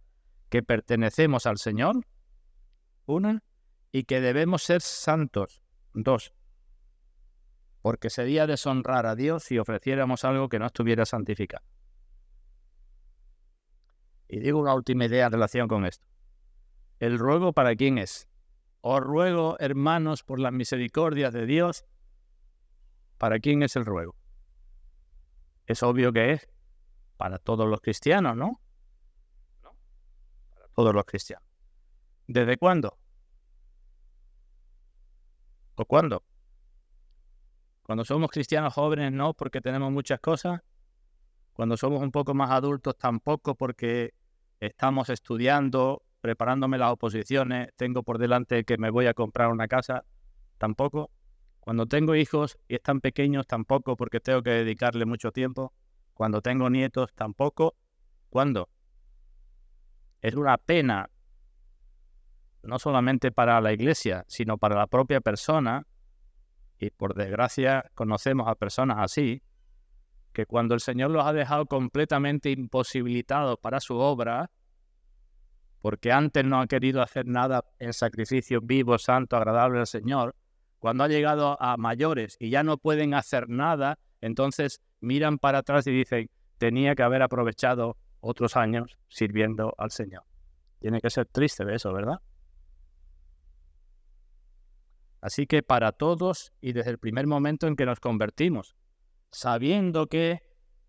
Que pertenecemos al Señor, una, y que debemos ser santos, dos. Porque sería deshonrar a Dios si ofreciéramos algo que no estuviera santificado. Y digo una última idea en relación con esto. ¿El ruego para quién es? Os ruego, hermanos, por las misericordias de Dios. ¿Para quién es el ruego? Es obvio que es para todos los cristianos, ¿no? ¿No? Para todos los cristianos. ¿Desde cuándo? ¿O cuándo? Cuando somos cristianos jóvenes, no, porque tenemos muchas cosas. Cuando somos un poco más adultos, tampoco, porque estamos estudiando, preparándome las oposiciones, tengo por delante que me voy a comprar una casa, tampoco. Cuando tengo hijos y están pequeños, tampoco, porque tengo que dedicarle mucho tiempo. Cuando tengo nietos, tampoco. ¿Cuándo? Es una pena, no solamente para la iglesia, sino para la propia persona, y por desgracia conocemos a personas así, que cuando el Señor los ha dejado completamente imposibilitados para su obra, porque antes no ha querido hacer nada en sacrificio vivo, santo, agradable al Señor, cuando ha llegado a mayores y ya no pueden hacer nada, entonces miran para atrás y dicen, tenía que haber aprovechado otros años sirviendo al Señor. Tiene que ser triste de eso, ¿verdad? Así que para todos y desde el primer momento en que nos convertimos, sabiendo que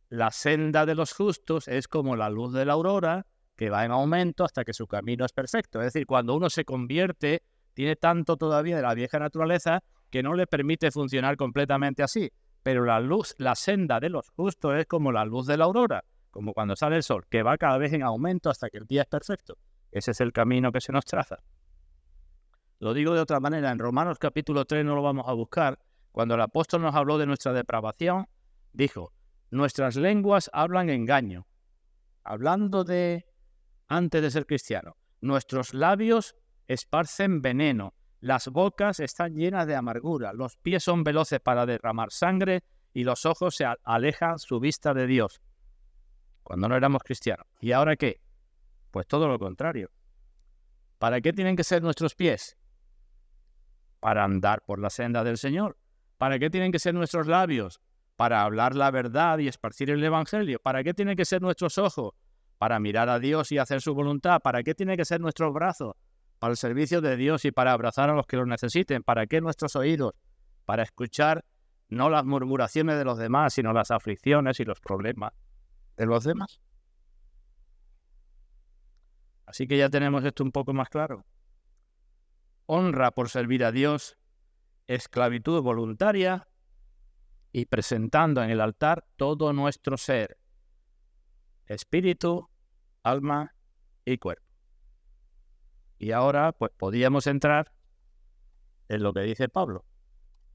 la senda de los justos es como la luz de la aurora, que va en aumento hasta que su camino es perfecto. Es decir, cuando uno se convierte, tiene tanto todavía de la vieja naturaleza que no le permite funcionar completamente así. Pero la luz, la senda de los justos es como la luz de la aurora, como cuando sale el sol, que va cada vez en aumento hasta que el día es perfecto. Ese es el camino que se nos traza. Lo digo de otra manera, en Romanos capítulo 3 no lo vamos a buscar. Cuando el apóstol nos habló de nuestra depravación, dijo, nuestras lenguas hablan engaño. Hablando de antes de ser cristiano, nuestros labios esparcen veneno, las bocas están llenas de amargura, los pies son veloces para derramar sangre y los ojos se alejan su vista de Dios. Cuando no éramos cristianos. ¿Y ahora qué? Pues todo lo contrario. ¿Para qué tienen que ser nuestros pies? Para andar por la senda del Señor. ¿Para qué tienen que ser nuestros labios? Para hablar la verdad y esparcir el Evangelio. ¿Para qué tienen que ser nuestros ojos? Para mirar a Dios y hacer su voluntad. ¿Para qué tienen que ser nuestros brazos? Para el servicio de Dios y para abrazar a los que lo necesiten. ¿Para qué nuestros oídos? Para escuchar no las murmuraciones de los demás, sino las aflicciones y los problemas de los demás. Así que ya tenemos esto un poco más claro. Honra por servir a Dios, esclavitud voluntaria y presentando en el altar todo nuestro ser, espíritu, alma y cuerpo. Y ahora pues podíamos entrar en lo que dice Pablo.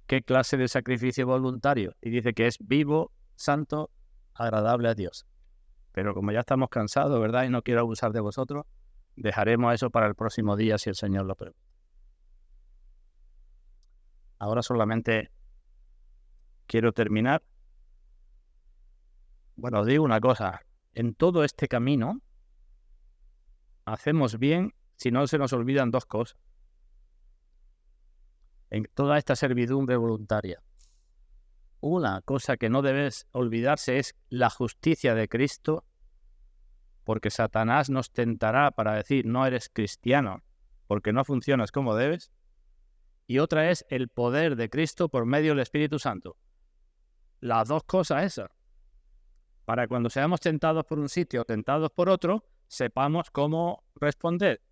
¿Qué clase de sacrificio voluntario? Y dice que es vivo, santo, agradable a Dios. Pero como ya estamos cansados, ¿verdad? Y no quiero abusar de vosotros, dejaremos eso para el próximo día si el Señor lo permite. Ahora solamente quiero terminar. Bueno, os digo una cosa. En todo este camino hacemos bien si no se nos olvidan dos cosas. En toda esta servidumbre voluntaria. Una cosa que no debes olvidarse es la justicia de Cristo, porque Satanás nos tentará para decir no eres cristiano, porque no funcionas como debes. Y otra es el poder de Cristo por medio del Espíritu Santo. Las dos cosas esas. Para cuando seamos tentados por un sitio o tentados por otro, sepamos cómo responder.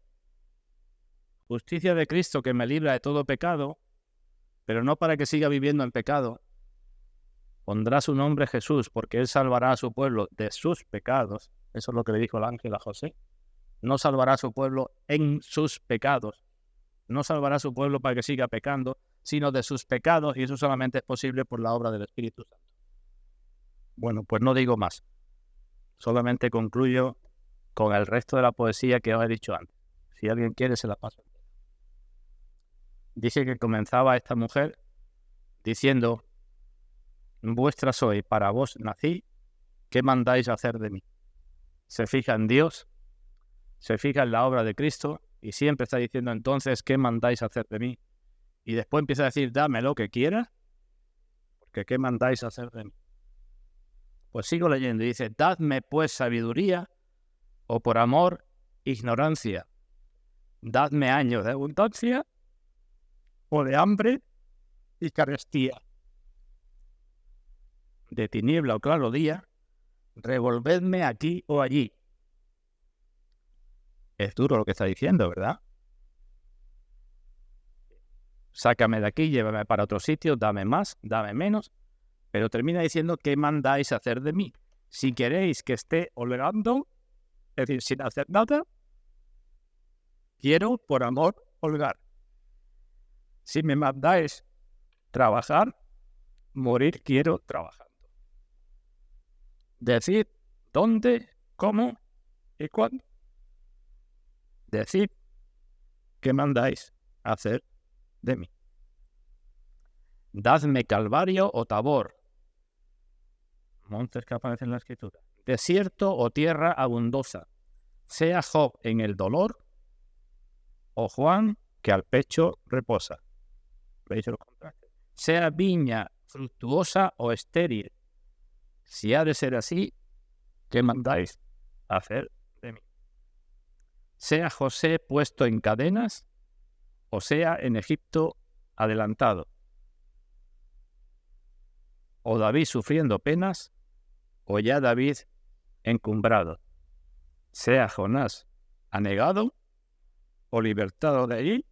Justicia de Cristo que me libra de todo pecado, pero no para que siga viviendo en pecado. Pondrá su nombre Jesús, porque Él salvará a su pueblo de sus pecados. Eso es lo que le dijo el ángel a José. No salvará a su pueblo en sus pecados. No salvará a su pueblo para que siga pecando, sino de sus pecados, y eso solamente es posible por la obra del Espíritu Santo. Bueno, pues no digo más. Solamente concluyo con el resto de la poesía que os he dicho antes. Si alguien quiere, se la paso. Dice que comenzaba esta mujer diciendo: vuestra soy, para vos nací, ¿qué mandáis hacer de mí? Se fija en Dios, se fija en la obra de Cristo, y siempre está diciendo entonces, ¿qué mandáis hacer de mí? Y después empieza a decir, dame lo que quieras, porque ¿qué mandáis hacer de mí? Pues sigo leyendo, y dice, dadme pues sabiduría, o por amor, ignorancia. Dadme años de abundancia, o de hambre y carestía. De tiniebla o claro día, revolvedme aquí o allí. Es duro lo que está diciendo, ¿verdad? Sácame de aquí, llévame para otro sitio, dame más, dame menos, pero termina diciendo, ¿qué mandáis hacer de mí? Si queréis que esté holgando, Es decir, sin hacer nada, quiero por amor holgar. Si me mandáis trabajar, morir quiero trabajando. Decid dónde, cómo y cuándo. Decid qué mandáis hacer de mí. Dadme Calvario o Tabor, montes que aparecen en la Escritura, desierto o tierra abundosa, sea Job en el dolor o Juan que al pecho reposa. ¿Veis los contrastes? Sea viña fructuosa o estéril. Si ha de ser así, ¿qué mandáis hacer de mí? Sea José puesto en cadenas o sea en Egipto adelantado. O David sufriendo penas o ya David encumbrado. Sea Jonás anegado o libertado de allí.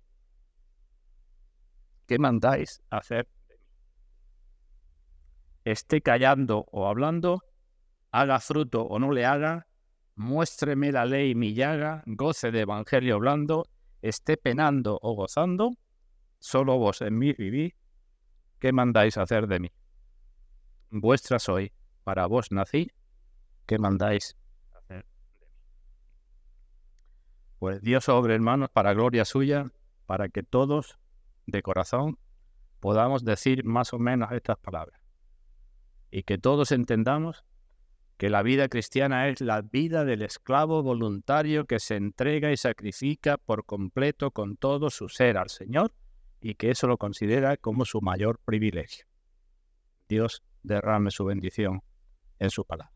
¿Qué mandáis hacer de mí? Esté callando o hablando, haga fruto o no le haga, muéstreme la ley mi llaga, goce de evangelio blando, esté penando o gozando, solo vos en mí vivís, ¿qué mandáis hacer de mí? Vuestra soy, para vos nací, ¿qué mandáis hacer de mí? Pues Dios obre, hermanos, para gloria suya, para que todos de corazón podamos decir más o menos estas palabras y que todos entendamos que la vida cristiana es la vida del esclavo voluntario que se entrega y sacrifica por completo con todo su ser al Señor y que eso lo considera como su mayor privilegio. Dios derrame su bendición en su palabra.